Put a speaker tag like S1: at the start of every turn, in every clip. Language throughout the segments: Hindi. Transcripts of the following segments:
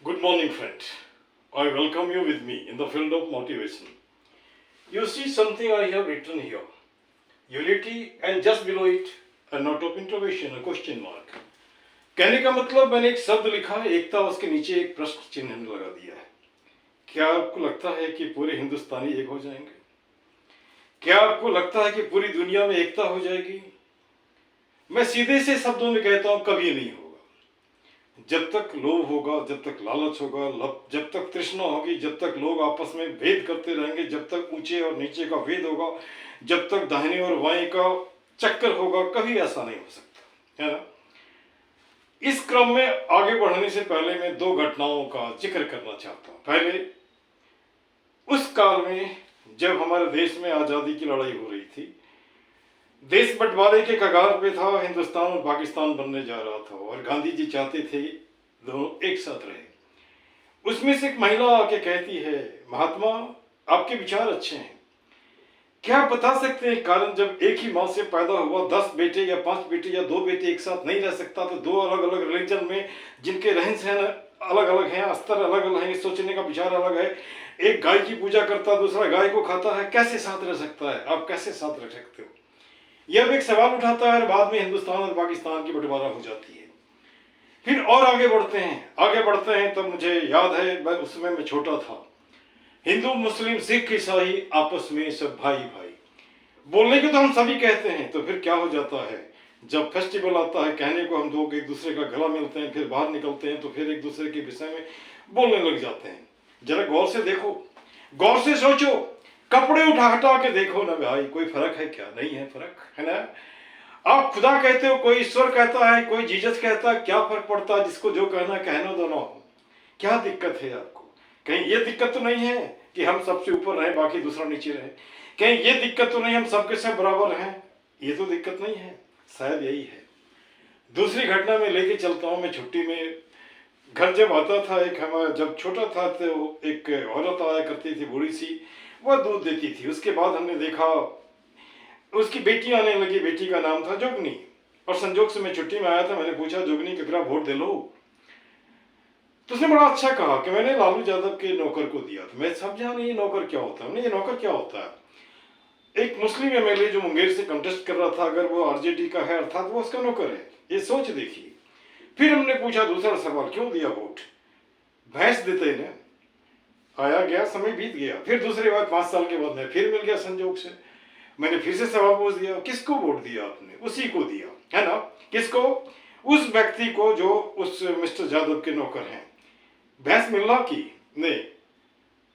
S1: Good morning, friend. I welcome you with me in the field of motivation. You see something I have written here. Unity and just below it, a note of interrogation, a question mark. कहने का मतलब मैंने एक शब्द लिखा है एकता, उसके नीचे एक प्रश्न चिन्ह लगा दिया है. क्या आपको लगता है कि पूरे हिंदुस्तानी एक हो जाएंगे? क्या आपको लगता है कि पूरी दुनिया में एकता हो जाएगी? मैं सीधे से शब्दों में कहता हूं, कभी नहीं होगा. जब तक लोभ होगा, जब तक लालच होगा, जब तक तृष्णा होगी, जब तक लोग आपस में भेद करते रहेंगे, जब तक ऊंचे और नीचे का भेद होगा, जब तक दाहिने और बाएं का चक्कर होगा, कभी ऐसा नहीं हो सकता, है ना. इस क्रम में आगे बढ़ने से पहले मैं दो घटनाओं का जिक्र करना चाहता हूं. पहले उस काल में जब हमारे देश में आज़ादी की लड़ाई हो रही थी, देश बंटवारे के कगार पे था, हिंदुस्तान और पाकिस्तान बनने जा रहा था और गांधी जी चाहते थे दोनों एक साथ रहे. उसमें से एक महिला आके कहती है, महात्मा आपके विचार अच्छे हैं, क्या आप बता सकते हैं कारण जब एक ही माँ से पैदा हुआ 10 बेटे या 5 बेटे या 2 बेटे एक साथ नहीं रह सकता, तो दो अलग अलग रिलीजन में जिनके रहन सहन अलग अलग हैं, स्तर अलग अलग हैं, सोचने का विचार अलग है, एक गाय की पूजा करता दूसरा गाय को खाता है, कैसे साथ रह सकता है? आप कैसे साथ रह सकते हो? यह एक सवाल उठाता है और बाद में हिंदुस्तान और पाकिस्तान की बंटवारा हो जाती है. फिर और आगे बढ़ते हैं तब मुझे याद है उस समय मैं छोटा था. हिंदू मुस्लिम सिख ईसाई आपस में सब भाई भाई बोलने के तो हम सभी कहते हैं. तो फिर क्या हो जाता है, जब फेस्टिवल आता है कहने को हम लोग एक दूसरे का गला मिलते हैं, फिर बाहर निकलते हैं तो फिर एक दूसरे के विषय में बोलने लग जाते हैं. जरा गौर से देखो, गौर से सोचो, कपड़े उठा हटा के देखो ना भाई, कोई फर्क है क्या? नहीं है फर्क, है ना. आप खुदा कहते हो, कोई ईश्वर कहता है, कोई जीसस कहता है, क्या फर्क पड़ता है? जिसको जो कहना कहना दोनों. क्या दिक्कत है आपको? कहीं ये दिक्कत तो नहीं है कि हम सबसे ऊपर रहे बाकी दूसरा नीचे रहे? कहीं ये दिक्कत तो नहीं हम सबके सब बराबर हैं? ये तो दिक्कत नहीं है. शायद यही है. दूसरी घटना में लेके चलता हूँ. मैं छुट्टी में घर जब आता था, एक हमारा जब छोटा था तो एक औरत आया करती थी, बूढ़ी सी, वह दूध देती थी. उसके बाद हमने देखा उसकी बेटी आने लगी. बेटी का नाम था जोगनी. और संजोग से मैं छुट्टी में आया था. मैंने पूछा, जोगनी ककरा वोट दे लो? तो उसने बड़ा अच्छा कहा कि मैंने लालू यादव के नौकर को दिया. तो मैं समझा नहीं ये नौकर क्या होता है. ये नौकर क्या होता है? एक मुस्लिम एमएलए जो मुंगेर से कंटेस्ट कर रहा था, अगर वो आरजेडी का है अर्थात वो उसका नौकर है. ये सोच देखिए. फिर हमने पूछा दूसरा सवाल, क्यों दिया वोट? भैंस देते ना. आया गया, समय बीत गया. फिर दूसरी बार 5 साल के बाद मैं फिर मिल गया संजोग से. मैंने फिर से सवाल पूछ दिया, किसको वोट दिया आपने? उसी को दिया, है ना. किसको? उस व्यक्ति को जो उस मिस्टर यादव के नौकर हैं. भैंस मिलना की नहीं.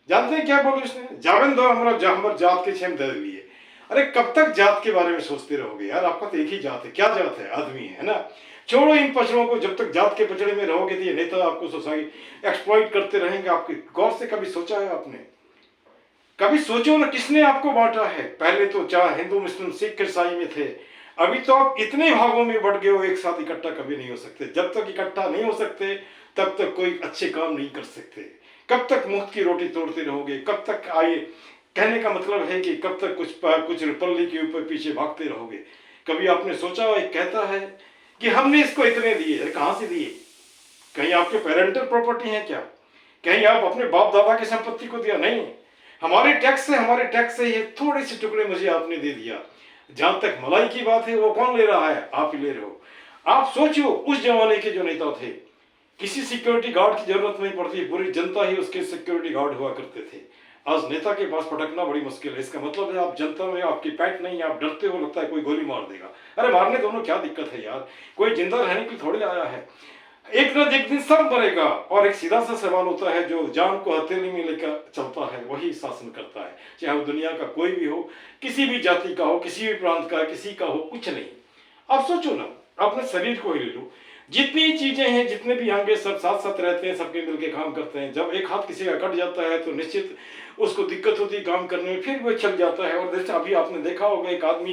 S1: जानते हैं क्या बोले उसने? जावेन दो हमारा जात के छेम दे लिए. अरे कब तक जात के बारे में सोचते रहोगे यार? आपका तो एक ही जात है. क्या जात है? आदमी है ना. छोड़ो इन पचड़ों को. जब तक जात के पचड़े में रहोगे तो ये नेता आपको सोसाइटी एक्सप्लॉइट करते रहेंगे. आपकी गौर से कभी सोचा है आपने? कभी सोचो ना, किसने आपको बांटा है? पहले तो चाहे हिंदू मुस्लिम सिख ईसाई में थे, अभी तो आप इतने भागों में बढ़ गए हो, एक साथ इकट्ठा कभी नहीं हो सकते. जब तक इकट्ठा नहीं हो सकते तब तक कोई अच्छे काम नहीं कर सकते. कब तक मुफ्त की रोटी तोड़ते रहोगे? कब तक आए? कहने का मतलब है कि कब तक कुछ पल्ली के ऊपर पीछे भागते रहोगे? कभी आपने सोचा? एक कहता है कि हमने इसको इतने दिए. कहां से दिए? कहीं आपके पेरेंटल प्रॉपर्टी है क्या? कहीं आप अपने बाप दादा की संपत्ति को दिया? नहीं. हमारे टैक्स से ये थोड़े से टुकड़े मुझे आपने दे दिया. जहां तक मलाई की बात है, वो कौन ले रहा है? आप ही ले रहे हो. आप सोचो, उस जमाने के जो नेता थे, किसी सिक्योरिटी गार्ड की जरूरत नहीं पड़ती, पूरी जनता ही उसके सिक्योरिटी गार्ड हुआ करते थे. आज नेता के पास भटकना बड़ी मुश्किल है. इसका मतलब है आप जनता में आपकी पैठ नहीं है, आप डरते हो, लगता है कोई गोली मार देगा. अरे मारने दोनों, क्या दिक्कत है यार? कोई जिंदा रहने के लिए थोड़ी आया है. एक न एक दिन सब मरेगा. और एक सीधा सा सवाल होता है, जो जान को हथेली में लेकर चलता है वही शासन करता है, चाहे वो दुनिया का कोई भी हो, किसी भी जाति का हो, किसी भी प्रांत का, किसी का हो, कुछ नहीं. आप सोचो ना, अपने शरीर को ही ले लो. जितनी चीजें हैं, जितने भी अंग सब साथ साथ रहते हैं, सबके मिलके काम करते हैं. जब एक हाथ किसी का कट जाता है तो निश्चित उसको दिक्कत होती है काम करने में, फिर वो चल जाता है. और जैसे अभी आपने देखा होगा, एक आदमी,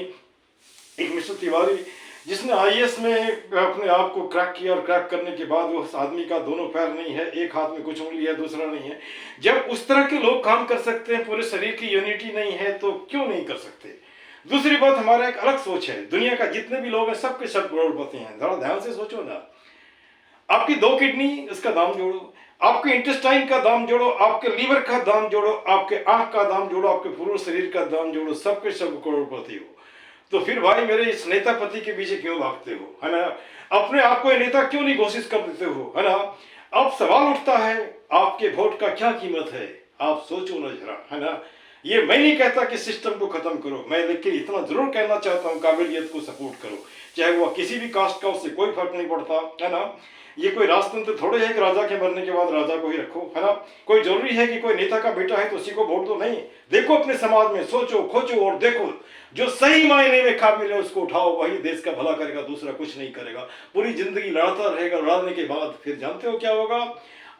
S1: एक मिस्टर तिवारी, जिसने आईएएस में अपने आप को क्रैक किया, और क्रैक करने के बाद वो आदमी का दोनों पैर नहीं है, एक हाथ में कुछ उंगली है, दूसरा नहीं है. जब उस तरह के लोग काम कर सकते हैं, पूरे शरीर की यूनिटी नहीं है, तो क्यों नहीं कर सकते? दूसरी बात, हमारा एक अलग सोच है. दुनिया का जितने भी लोग हैं सबके सब करोड़पति हैं. जरा ध्यान से सोचो ना. आपकी 2 किडनी, इसका दाम जोड़ो. आपके इंटेस्टाइन का दाम जोड़ो, आपके लीवर का दाम जोड़ो, आपके आंख का दाम जोड़ो, आपके पूरे शरीर का दाम जोड़ो, सबके सब करोड़पति हो। तो फिर भाई मेरे इस नेता पति के पीछे क्यों भागते हो, है ना? अपने आप को नेता क्यों नहीं घोषित कर देते हो, है ना? अब सवाल उठता है आपके वोट का क्या कीमत है, आप सोचो ना जरा, है ना? ये मैं नहीं कहता कि सिस्टम को खत्म करो, मैं लेकिन इतना जरूर कहना चाहता हूँ काबिलियत को सपोर्ट करो, चाहे वो किसी भी कास्ट का, उससे कोई फर्क नहीं पड़ता, है ना? ये कोई राजतंत्र थोड़े है कि राजा के मरने के बाद राजा को ही रखो, है ना? कोई जरूरी है कि कोई नेता का बेटा है तो उसी को वोट दो, नहीं। देखो अपने समाज में, सोचो खोजो और देखो, जो सही मायने में काबिल है उसको उठाओ, वही देश का भला करेगा, दूसरा कुछ नहीं करेगा। पूरी जिंदगी लड़ता रहेगा, लड़ने के बाद फिर जानते हो क्या होगा?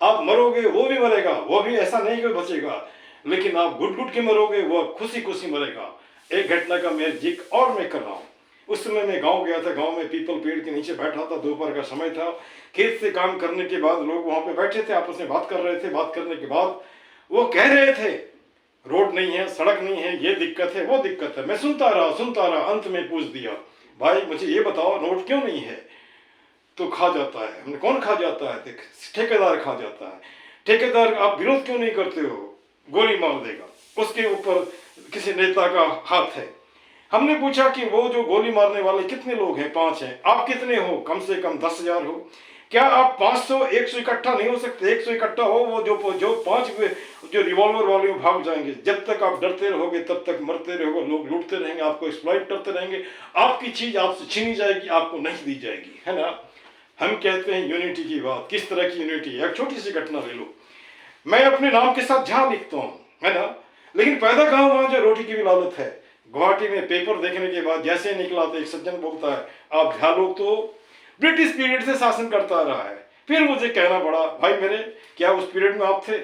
S1: आप मरोगे, वो भी मरेगा, वो भी ऐसा नहीं कोई बचेगा, लेकिन आप घुट घुट के मरोगे, वो खुशी खुशी मरेगा। एक घटना का मैं जिक्र और मैं कर रहा हूँ। उस समय मैं गांव गया था, गांव में पीपल पेड़ के नीचे बैठा था, दोपहर का समय था, खेत से काम करने के बाद लोग वहां पे बैठे थे, आपस में बात कर रहे थे। बात करने के बाद वो कह रहे थे रोड नहीं है, सड़क नहीं है, ये दिक्कत है, वो दिक्कत है। मैं सुनता रहा, अंत में पूछ दिया, भाई मुझे ये बताओ रोड क्यों नहीं है? तो खा जाता है। हमने कौन खा जाता है? ठेकेदार खा जाता है। ठेकेदार आप विरोध क्यों नहीं करते हो? गोली मार देगा, उसके ऊपर किसी नेता का हाथ है। हमने पूछा कि वो जो गोली मारने वाले कितने लोग हैं? 5 हैं। आप कितने हो? कम से कम 10,000 हो। क्या आप 500 100 इकट्ठा नहीं हो सकते? 100 इकट्ठा हो, वो जो 5 जो रिवॉल्वर वाले भाग जाएंगे। जब तक आप डरते रहोगे तब तक मरते रहोगे, लोग लूटते रहेंगे, आपको एक्सप्लॉइट करते रहेंगे, आपकी चीज आपसे छीनी जाएगी, आपको नहीं दी जाएगी, है ना? हम कहते हैं यूनिटी की बात। किस तरह की यूनिटी? एक छोटी सी घटना ले लो, मैं अपने नाम के साथ झा लिखता हूँ, है ना, लेकिन पैदा कहाँ वहां जो रोटी की भी लालत है। गुवाहाटी में पेपर देखने के बाद जैसे निकला तो एक सज्जन बोलता है आप झा लोग तो ब्रिटिश पीरियड से शासन करता रहा है। फिर मुझे कहना पड़ा भाई मेरे, क्या उस पीरियड में आप थे?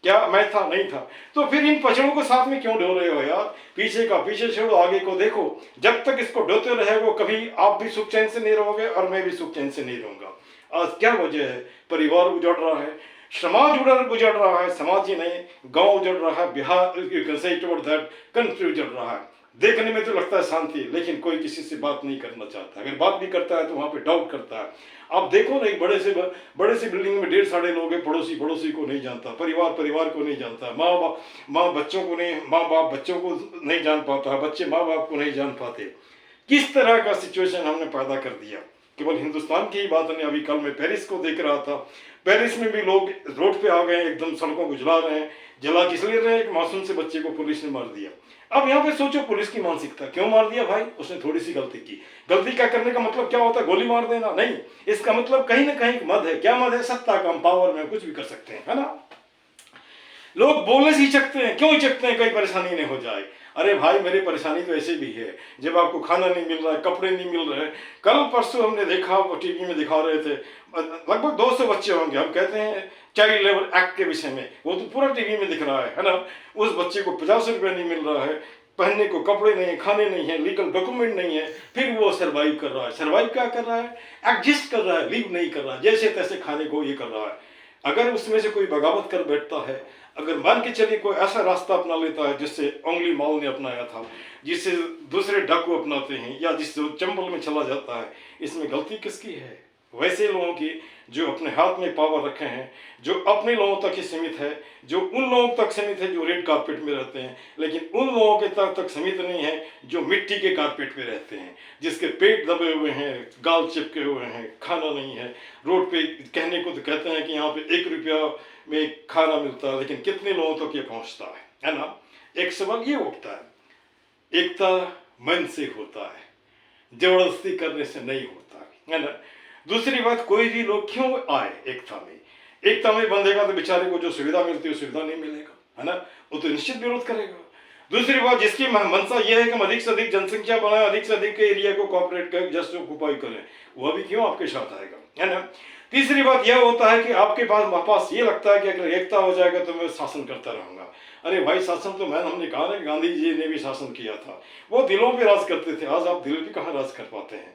S1: क्या मैं था? नहीं था। तो फिर इन पछड़ों को साथ में क्यों ढो रहे हो यार? पीछे का पीछे छोड़ो, आगे को देखो। जब तक इसको ढोते रहेगा कभी आप भी सुख चैन से नहीं रहोगे और मैं भी सुख चैन से नहीं रहूंगा। आज क्या वजह है? परिवार उजड़ रहा है, समाज उजड़ रहा है, समाज ही नहीं गांव उजड़ रहा है, बिहार कंट्री उजड़ रहा है। देखने में तो लगता है शांति, लेकिन कोई किसी से बात नहीं करना चाहता। अगर बात भी करता है तो वहां पे डाउट करता है। आप देखो नहीं, बड़े से बिल्डिंग में 150 लोग हैं, पड़ोसी को नहीं जानता, परिवार को नहीं जानता, माँ बच्चों को नहीं, माँ बाप बच्चों को नहीं जान पाता, बच्चे माँ बाप को नहीं जान पाते। किस तरह का सिचुएशन हमने पैदा कर दिया। केवल हिंदुस्तान की ही बात नहीं, अभी कल मैं पेरिस को देख रहा था, पेरिस में भी लोग रोड पे आ गए, एकदम सड़कों को जला रहे हैं। जला किस लिए रहे हैं? एक मासूम से बच्चे को पुलिस ने मार दिया। अब यहाँ पे सोचो पुलिस की मानसिकता, क्यों मार दिया भाई? उसने थोड़ी सी गलती की। गलती क्या करने का मतलब क्या होता है? गोली मार देना नहीं। इसका मतलब कहीं ना कहीं मद है। क्या मद है? सत्ता का, पावर में कुछ भी कर सकते हैं, है ना? लोग बोलने से हिचकते हैं। क्यों हिचकते हैं? कहीं परेशानी नहीं हो जाए। अरे भाई मेरी परेशानी तो ऐसे भी है, जब आपको खाना नहीं मिल रहा है, कपड़े नहीं मिल रहे। कल परसों हमने देखा, वो टीवी में दिखा रहे थे, लगभग 200 बच्चे होंगे, हम कहते हैं चाइल्ड लेबर एक्ट के विषय में, वो तो पूरा टीवी में दिख रहा है ना? उस बच्चे को 50 रुपये नहीं मिल रहा है, पहनने को कपड़े नहीं है, खाने नहीं है, लीगल डॉक्यूमेंट नहीं है, फिर वो सर्वाइव कर रहा है। सर्वाइव क्या कर रहा है? एडजस्ट कर रहा है, लीव नहीं कर रहा, जैसे तैसे खाने को ये कर रहा है। अगर उसमें से कोई बगावत कर बैठता है, अगर मान के चलिए कोई ऐसा रास्ता अपना लेता है जिससे ओंगली माल ने अपनाया था, जिससे दूसरे डाकू अपनाते हैं, या जिस चंबल में चला जाता है, इसमें गलती किसकी है? वैसे लोगों की जो अपने हाथ में पावर रखे हैं, जो अपने लोगों तक ही सीमित है, जो उन लोगों तक सीमित है जो रेड कारपेट में रहते हैं, लेकिन उन लोगों के तक सीमित नहीं है जो मिट्टी के कारपेट में रहते हैं, जिसके पेट दबे हुए हैं, गाल चिपके हुए हैं, खाना नहीं है। रोड पे कहने को तो कहते हैं कि यहाँ पे 1 रुपया में खाना मिलता है, लेकिन कितने लोगों तक ये पहुँचता है ना? एक सवाल ये उठता है, एकता मन से होता है, जबरदस्ती करने से नहीं होता, है ना? दूसरी बात, कोई भी लोग क्यों आए एकता में? एकता में बंधेगा तो बेचारे को जो सुविधा मिलती है सुविधा नहीं मिलेगा, है ना? वो तो निश्चित विरोध करेगा। दूसरी बात, जिसकी मंशा यह है कि हम अधिक से अधिक जनसंख्या बनाए, अधिक से अधिक के एरिया को कॉपरेट करें, जस्ट ऑक्युपाई करें, वह भी क्यों आपके साथ आएगा, है ना? तीसरी बात यह होता है कि आपके पास ये लगता है कि अगर एकता हो जाएगा तो मैं शासन करता रहूंगा। अरे भाई, शासन तो हमने कहा ना, गांधी जी ने भी शासन किया था, वो दिलों पे राज करते थे। आज आप दिल भी कहाँ राज कर पाते हैं?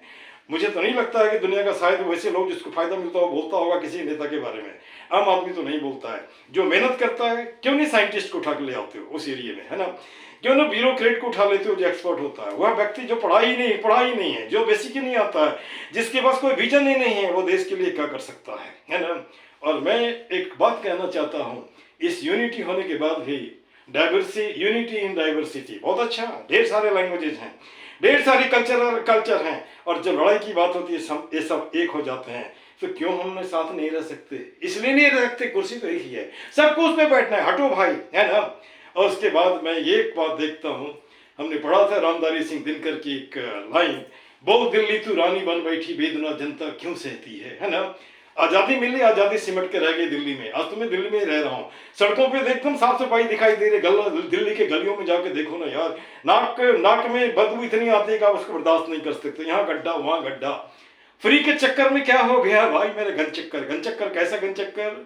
S1: मुझे तो नहीं लगता है कि दुनिया का शायद वैसे लोग जिसको फायदा मिलता हो बोलता होगा किसी नेता के बारे में। आम आदमी तो नहीं बोलता है। जो मेहनत करता है, क्यों नहीं साइंटिस्ट को उठा के ले आते हो उस एरिया में, है ना? क्यों ना ब्यूरोक्रेट को उठा लेते हो जो एक्सपर्ट होता है? वह व्यक्ति जो पढ़ा ही नहीं है, जो बेसिक ही नहीं आता है, जिसके पास कोई विजन ही नहीं है, वो देश के लिए क्या कर सकता है ना? और मैं एक बात कहना चाहता हूँ, इस यूनिटी होने के बाद भी डाइवर्सिटी, यूनिटी इन डाइवर्सिटी, बहुत अच्छा, ढेर सारे लैंग्वेजेज हैं, ढेर सारी कल्चर हैं, और जब लड़ाई की बात होती है ये सब एक हो जाते हैं। तो क्यों हम साथ नहीं रह सकते? इसलिए नहीं रह सकते, कुर्सी तो यही है, सबको उस पर बैठना है, हटो भाई, है ना। और उसके बाद मैं ये एक बात देखता हूँ, हमने पढ़ा था रामधारी सिंह दिनकर की एक लाइन, बहुत दिल्ली तू रानी बन बैठी, बेदना जनता क्यों सहती है ना। आज़ादी मिली, आज़ादी सिमट के रह गई दिल्ली में। आज तो मैं दिल्ली में ही रह रहा हूँ, सड़कों पे देखता हूँ साफ सफाई दिखाई दे रही, दिल्ली के गलियों में जाके देखो ना यार, नाक में बदबू इतनी आती है कि आप उसको बर्दाश्त नहीं कर सकते, यहाँ गड्ढा वहाँ गड्ढा। फ्री के चक्कर में क्या हो गया भाई मेरे, घन चक्कर, कैसा घन चक्कर?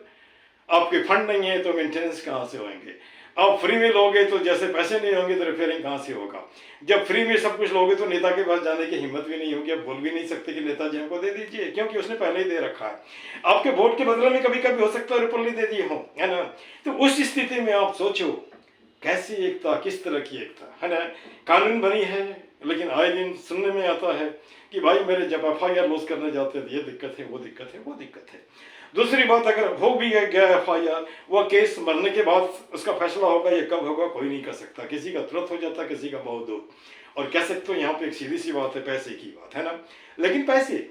S1: आपके फंड नहीं है तो मेंटेनेंस कहाँ से होंगे? आप फ्री में लोगे तो जैसे पैसे नहीं होंगे तो रिपेयरिंग कहाँ से होगा? जब फ्री में सब कुछ लोगे तो नेता के पास जाने की हिम्मत भी नहीं होगी, आप बोल भी नहीं सकते कि नेताजी हमको दे दीजिए, क्योंकि उसने पहले ही दे रखा है। आपके वोट के बदले में कभी कभी हो सकता है रुपये दे दिए हो, है ना। तो उस स्थिति में आप सोचो कैसी एकता, किस तरह की एकता, है ना। कानून बनी है, लेकिन आए दिन सुनने में आता है कि भाई मेरे जब FIR लॉस करने जाते हैं ये दिक्कत है, वो दिक्कत है, वो दिक्कत है। दूसरी बात, अगर हो भी गया FIR, वह केस मरने के बाद उसका फैसला होगा, ये कब होगा कोई नहीं कर सकता, किसी का तुरंत हो जाता, किसी का बहुत दूर। और कह सकते हो यहाँ पे एक सीधी सी बात है, पैसे की बात है ना। लेकिन पैसे,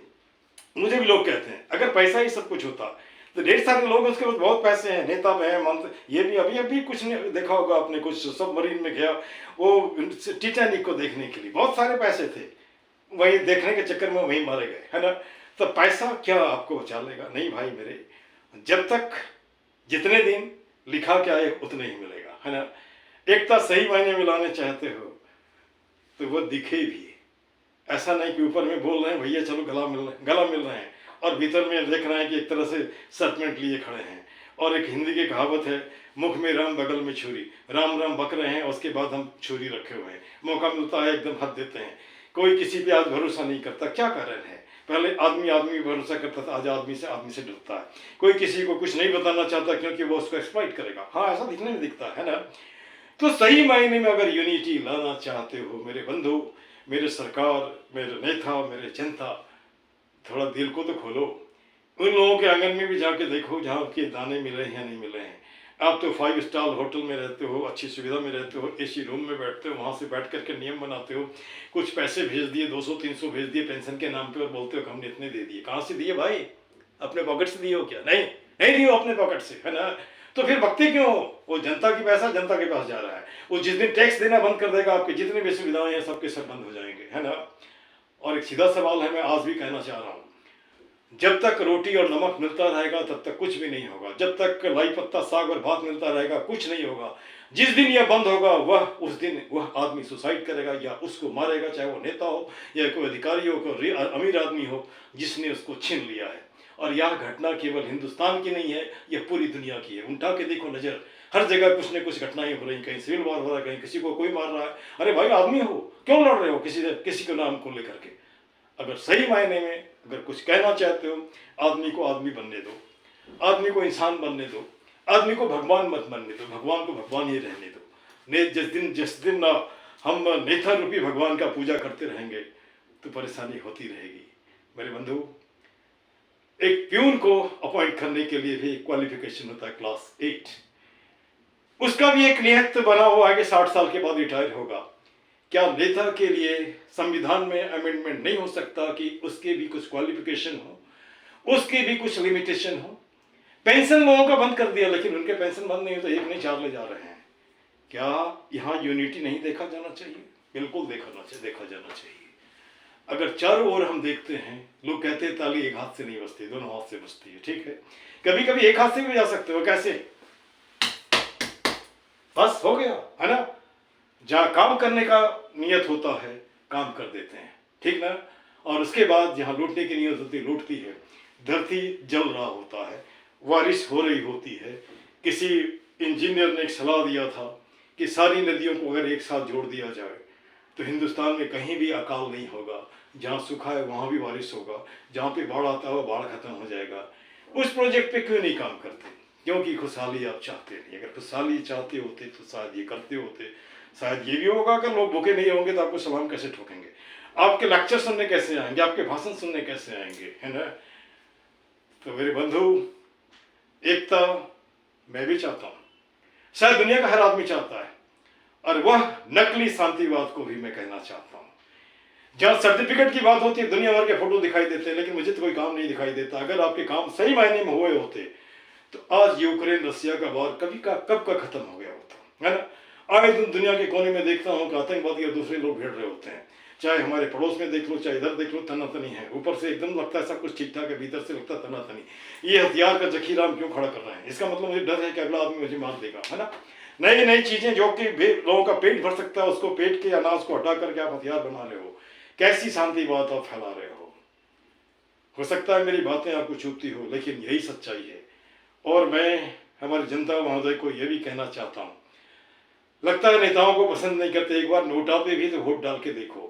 S1: मुझे भी लोग कहते हैं अगर पैसा ही सब कुछ होता तो ढेर सारे लोग उसके पास बहुत पैसे हैं, नेता में है, मंत्री, ये भी अभी कुछ नहीं देखा होगा आपने, कुछ सबमरीन में गया वो टिटैनिक को देखने के लिए, बहुत सारे पैसे थे, वही देखने के चक्कर में वहीं मारे गए, है ना। तो पैसा क्या आपको बचा लेगा? नहीं भाई मेरे, जब तक जितने दिन लिखा के आए उतने ही मिलेगा, है ना। एकता सही मायने में लाने चाहते हो तो वो दिखे भी, ऐसा नहीं कि ऊपर में बोल रहे हैं भैया चलो गला मिल रहे हैं, और भीतर में देख रहे हैं कि एक तरह से सर्पमेंट लिए खड़े हैं। और एक हिंदी की कहावत है, मुख में राम बगल में छुरी, राम राम बक रहे हैं उसके बाद हम छुरी रखे हुए हैं, मौका मिलता है एकदम हद देते हैं। कोई किसी पे आज भरोसा नहीं करता, क्या कारण है? पहले आदमी भरोसा करता था, आज आदमी से डरता है। कोई किसी को कुछ नहीं बताना चाहता क्योंकि वो उसको एक्सप्लॉइट करेगा, हाँ ऐसा दिखने में दिखता है ना। तो सही मायने में अगर यूनिटी लाना चाहते हो मेरे बंधु, मेरे सरकार, मेरे नेता, मेरे जनता, थोड़ा दिल को तो खोलो। उन लोगों के आंगन में भी जाके देखो जहाँ आपके दाने मिले हैं या नहीं मिले हैं। आप तो 5 स्टार होटल में रहते हो, अच्छी सुविधा में रहते हो, AC रूम में बैठते हो, वहाँ से बैठ करके नियम बनाते हो, कुछ पैसे भेज दिए, 200-300 भेज दिए पेंशन के नाम पे, और बोलते हो कि हमने इतने दे दिए। कहाँ से दिए भाई? अपने पॉकेट से दिए हो क्या? नहीं दिए अपने पॉकेट से, है ना। तो फिर भक्ति क्यों हो? वो जनता की पैसा जनता के पास जा रहा है, वो जिस दिन टैक्स देना बंद कर देगा आपकी जितनी भी सुविधाएं हैं सबके सब बंद हो जाएंगे, है ना। और एक सीधा सवाल है, मैं आज भी कहना चाह रहा हूँ, जब तक रोटी और नमक मिलता रहेगा तब तक कुछ भी नहीं होगा, जब तक लाई पत्ता साग और भात मिलता रहेगा कुछ नहीं होगा। जिस दिन यह बंद होगा उस दिन वह आदमी सुसाइड करेगा या उसको मारेगा, चाहे वो नेता हो या कोई अधिकारी हो, कोई अमीर आदमी हो जिसने उसको छीन लिया है। और यह घटना केवल हिंदुस्तान की नहीं है, यह पूरी दुनिया की है। उठा के देखो नजर, हर जगह कुछ न कुछ घटनाएं हो रही, कहीं सिविल वार हो रहा है, कहीं किसी को कोई मार रहा है। अरे भाई आदमी हो, क्यों लड़ रहे हो किसी के नाम को लेकर के? अगर सही मायने में अगर कुछ कहना चाहते हो, आदमी को आदमी बनने दो, आदमी को इंसान बनने दो, आदमी को भगवान मत बनने दो, भगवान को भगवान ही रहने दो। जिस दिन ना हम नेता रूपी भगवान का पूजा करते रहेंगे तो परेशानी होती रहेगी। मेरे बंधु, एक प्यून को अपॉइंट करने के लिए भी क्वालिफिकेशन होता है क्लास 8, उसका भी एक नियत बना हुआ है कि 60 साल के बाद रिटायर होगा। क्या नेता के लिए संविधान में अमेंडमेंट नहीं हो सकता कि उसके भी कुछ क्वालिफिकेशन हो, उसके भी कुछ लिमिटेशन हो? पेंशन लोगों का बंद कर दिया, लेकिन उनके पेंशन बंद नहीं हो तो एक नहीं 4 ले जा रहे हैं। क्या यहाँ यूनिटी नहीं देखा जाना चाहिए? बिल्कुल देखा जाना चाहिए। अगर चारों ओर हम देखते हैं, लोग कहते हैं ताली एक हाथ से नहीं बजती, दोनों हाथ से बजती है, ठीक है। कभी कभी एक हाथ से भी जा सकते हो, कैसे? बस हो गया, है ना। जहाँ काम करने का नियत होता है काम कर देते हैं, ठीक ना। और उसके बाद जहाँ लूटने की नियत होती है लूटती है। धरती जल रहा होता है, बारिश हो रही होती है। किसी इंजीनियर ने एक सलाह दिया था कि सारी नदियों को अगर एक साथ जोड़ दिया जाए तो हिंदुस्तान में कहीं भी अकाल नहीं होगा, जहाँ सूखा है वहाँ भी बारिश होगा, जहाँ पे बाढ़ आता है बाढ़ खत्म हो जाएगा। उस प्रोजेक्ट पे क्यों नहीं काम करते? क्योंकि खुशहाली आप चाहते नहीं। अगर खुशहाली चाहते होते तो शायद ये करते होते। शायद ये भी होगा कि लोग भूखे नहीं होंगे तो आपको सलाम कैसे ठोकेंगे, आपके लेक्चर सुनने कैसे आएंगे, आपके भाषण सुनने कैसे आएंगे, है ना। तो मेरे बंधु, एकता मैं भी चाहता हूँ, शायद दुनिया का हर आदमी चाहता है, और वह नकली शांतिवाद को भी मैं कहना चाहता हूँ। जहाँ सर्टिफिकेट की बात होती है, दुनिया भर के फोटो दिखाई देते हैं, लेकिन मुझे तो कोई काम नहीं दिखाई देता। अगर आपके काम सही मायने में हुए होते तो आज यूक्रेन रसिया का वॉर कब का खत्म हो गया होता, है ना। आए दिन दुनिया के कोने में देखता हूँ कि आतंकवादी और दूसरे लोग भिड़ रहे होते हैं, चाहे हमारे पड़ोस में देख लो, चाहे इधर देख लो, तनातनी है। ऊपर से एकदम लगता है सब कुछ ठीक ठाक है, भीतर से लगता है तनातनी। ये हथियार का जखीरा हम क्यों खड़ा कर रहे हैं? इसका मतलब मुझे डर है कि अगला आदमी मुझे मार देगा, है ना। नई नई चीजें जो कि लोगों का पेट भर सकता है, उसको पेट के अनाज को हटा करके आप हथियार बना रहे हो। कैसी शांतिवाद आप फैला रहे हो सकता है मेरी बातें आपको चुभती हो, लेकिन यही सच्चाई है। और मैं हमारी जनता महोदय को यह भी कहना चाहता हूँ, लगता है नेताओं को पसंद नहीं करते, एक बार नोटा पे भी तो वोट डाल के देखो।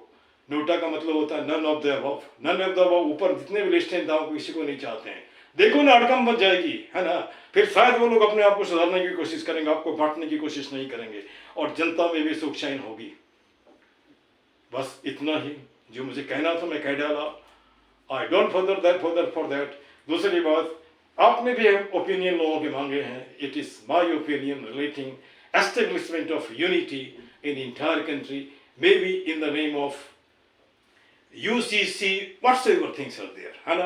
S1: नोटा का मतलब होता है none of the above, none of the above. ऊपर जितने भी लिस्ट हैं नेताओं को किसी को नहीं चाहते हैं। देखो ना, अड़कम बच जाएगी, है ना। फिर शायद वो लोग अपने आप को सुधारने की कोशिश करेंगे, आपको बांटने की कोशिश नहीं करेंगे, और जनता में भी सुख चैन होगी। बस इतना ही जो मुझे कहना था मैं कह डाला। I don't for that. दूसरी बात, आपने भी ओपिनियन लोगों के मांगे हैं। It is my opinion relating establishment of unity in the entire country, maybe in the name of UCC, whatsoever things are there. And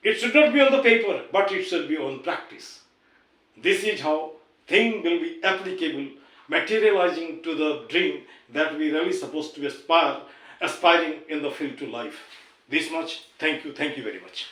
S1: it should not be on the paper, but it should be on practice. This is how thing will be applicable, materializing to the dream that we really supposed to aspiring in the field to life. This much. Thank you very much.